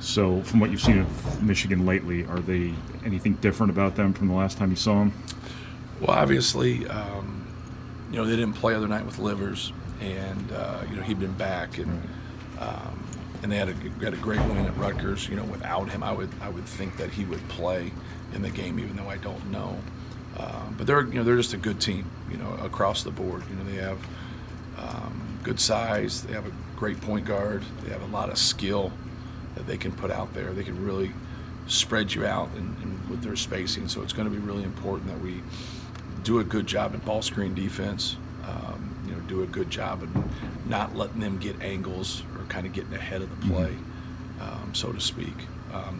So from what you've seen of Michigan lately, are they anything different about them from the last time you saw them? Well, obviously, they didn't play other night with Livers, and he'd been back, and they had a great win at Rutgers. Without him, I would think that he would play in the game, even though I don't know. But they're just a good team, across the board. They have good size. They have a great point guard. They have a lot of skill that they can put out there. They can really spread you out and with their spacing. So it's going to be really important that we do a good job in ball screen defense. Do a good job in not letting them get angles or kind of getting ahead of the play, so to speak.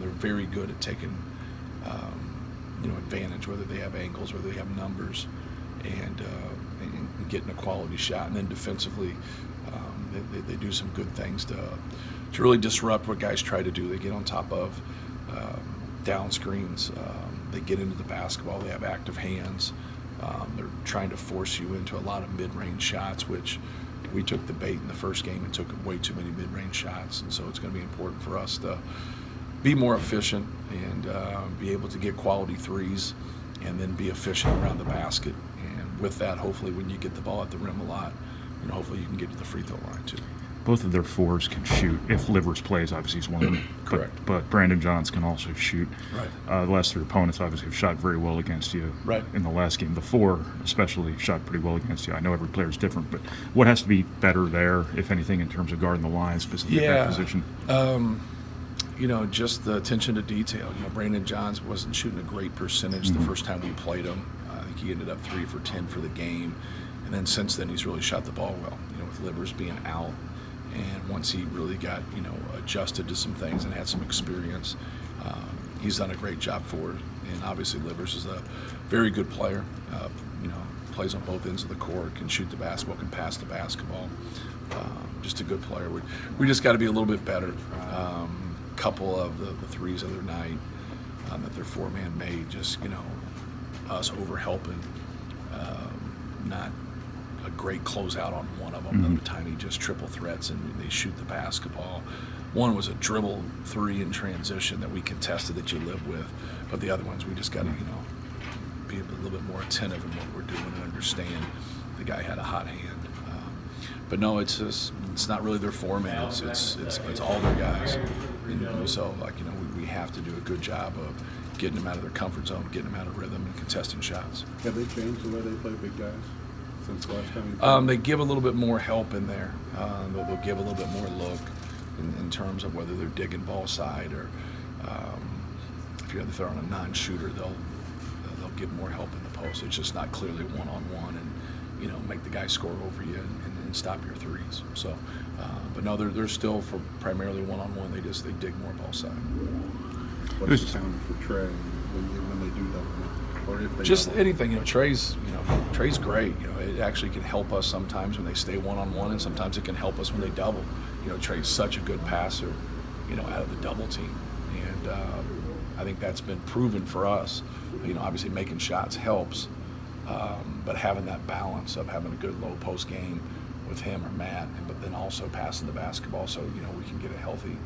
They're very good at taking advantage, whether they have angles, whether they have numbers, and getting a quality shot. And then defensively, they do some good things to really disrupt what guys try to do. They get on top of down screens. They get into the basketball. They have active hands. They're trying to force you into a lot of mid-range shots, which we took the bait in the first game and took way too many mid-range shots. And so it's going to be important for us to be more efficient and be able to get quality threes and then be efficient around the basket. And with that, hopefully when you get the ball at the rim a lot, hopefully you can get to the free throw line too. Both of their fours can shoot. If Livers plays, obviously he's one of them. Correct. But Brandon Johns can also shoot. Right. The last three opponents obviously have shot very well against you. Right. In the last game. The four especially shot pretty well against you. I know every player is different, but what has to be better there, if anything, in terms of guarding the line, specifically at that position? Just the attention to detail. Brandon Johns wasn't shooting a great percentage the first time we played him. I think he ended up 3 for 10 for the game. And then since then he's really shot the ball well, with Livers being out. And once he really got, adjusted to some things and had some experience, he's done a great job for it. And obviously Livers is a very good player, plays on both ends of the court, can shoot the basketball, can pass the basketball. Just a good player. We just got to be a little bit better. Couple of the threes the other night that their four-man made, just, us over-helping, not a great closeout on one of them. Another time he just triple threats and they shoot the basketball. One was a dribble three in transition that we contested that you live with, but the other ones we just got to be a little bit more attentive in what we're doing and understand the guy had a hot hand. But no, it's not really their format. It's all their guys. And so we have to do a good job of getting them out of their comfort zone, getting them out of rhythm, and contesting shots. Have they changed the way they play big guys since the last time? They give a little bit more help in there. They'll give a little bit more look in terms of whether they're digging ball side or if they're on a non-shooter, they'll give more help in the post. It's just not clearly one-on-one and make the guy score over you and stop your threes. So, but no, they're still for primarily one-on-one. They dig more ball side. What's the challenge for Trey when they do double, or if they just double? Anything? Trey's great. It actually can help us sometimes when they stay one-on-one, and sometimes it can help us when they double. Trey's such a good passer, out of the double team, and I think that's been proven for us. Obviously making shots helps, but having that balance of having a good low post game with him or Matt, but then also passing the basketball so we can get a healthy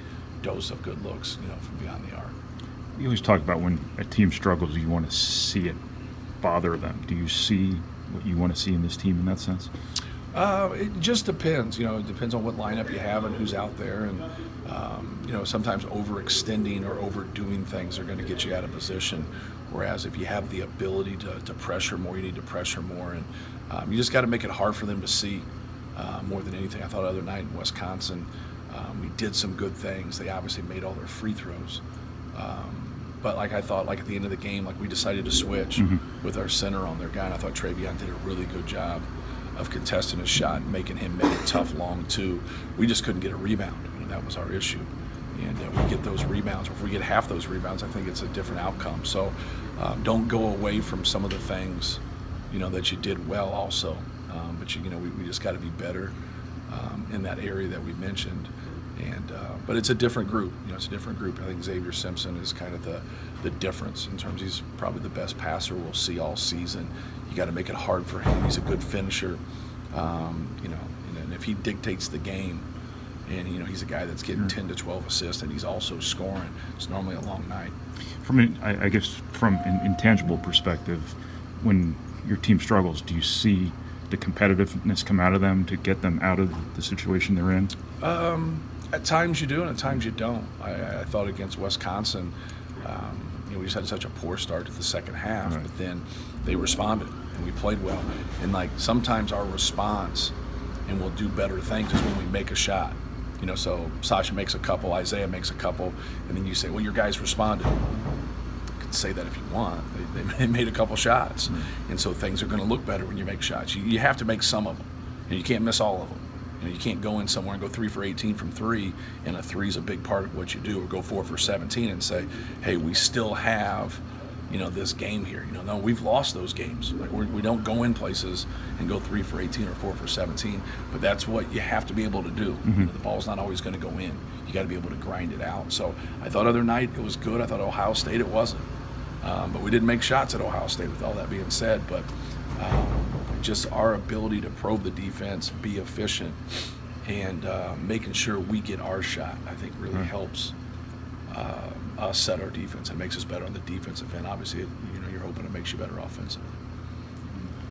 dose of good looks from beyond the arc. You always talk about when a team struggles, you want to see it bother them. Do you see what you want to see in this team in that sense? It just depends. It depends on what lineup you have and who's out there, and sometimes overextending or overdoing things are going to get you out of position. Whereas if you have the ability to pressure more, you need to pressure more, and you just got to make it hard for them to see more than anything. I thought the other night in Wisconsin, we did some good things. They obviously made all their free throws. But I thought at the end of the game, we decided to switch with our center on their guy, and I thought Travion did a really good job of contesting his shot and making him make it tough long too. We just couldn't get a rebound. That was our issue. And we get those rebounds. If we get half those rebounds, I think it's a different outcome. So don't go away from some of the things, that you did well also. But we just got to be better in that area that we mentioned. And but it's a different group. It's a different group. I think Xavier Simpson is kind of the difference in terms he's probably the best passer we'll see all season. You got to make it hard for him. He's a good finisher. And if he dictates the game, And, he's a guy that's getting 10 to 12 assists, and he's also scoring. It's normally a long night. I guess from an intangible perspective, when your team struggles, do you see the competitiveness come out of them to get them out of the situation they're in? At times you do, and at times you don't. I thought against Wisconsin, we just had such a poor start to the second half, Right. but then they responded, and we played well. And, sometimes our response, and we'll do better things, is when we make a shot. So Sasha makes a couple, Isaiah makes a couple, and then you say, well, your guys responded. You can say that if you want. They made a couple shots. Mm-hmm. And so things are going to look better when you make shots. You have to make some of them, and you can't miss all of them. You can't go in somewhere and go 3 for 18 from 3, and a 3 is a big part of what you do, or go 4 for 17 and say, hey, we still have, this game here. No, we've lost those games. We don't go in places and go 3 for 18 or 4 for 17, but that's what you have to be able to do. Mm-hmm. The ball's not always going to go in. You got to be able to grind it out. So I thought other night it was good. I thought Ohio State it wasn't. But we didn't make shots at Ohio State, with all that being said. But just our ability to probe the defense, be efficient, and making sure we get our shot, I think really helps us set our defense. It makes us better on the defensive end. Obviously, you're hoping it makes you better offensively.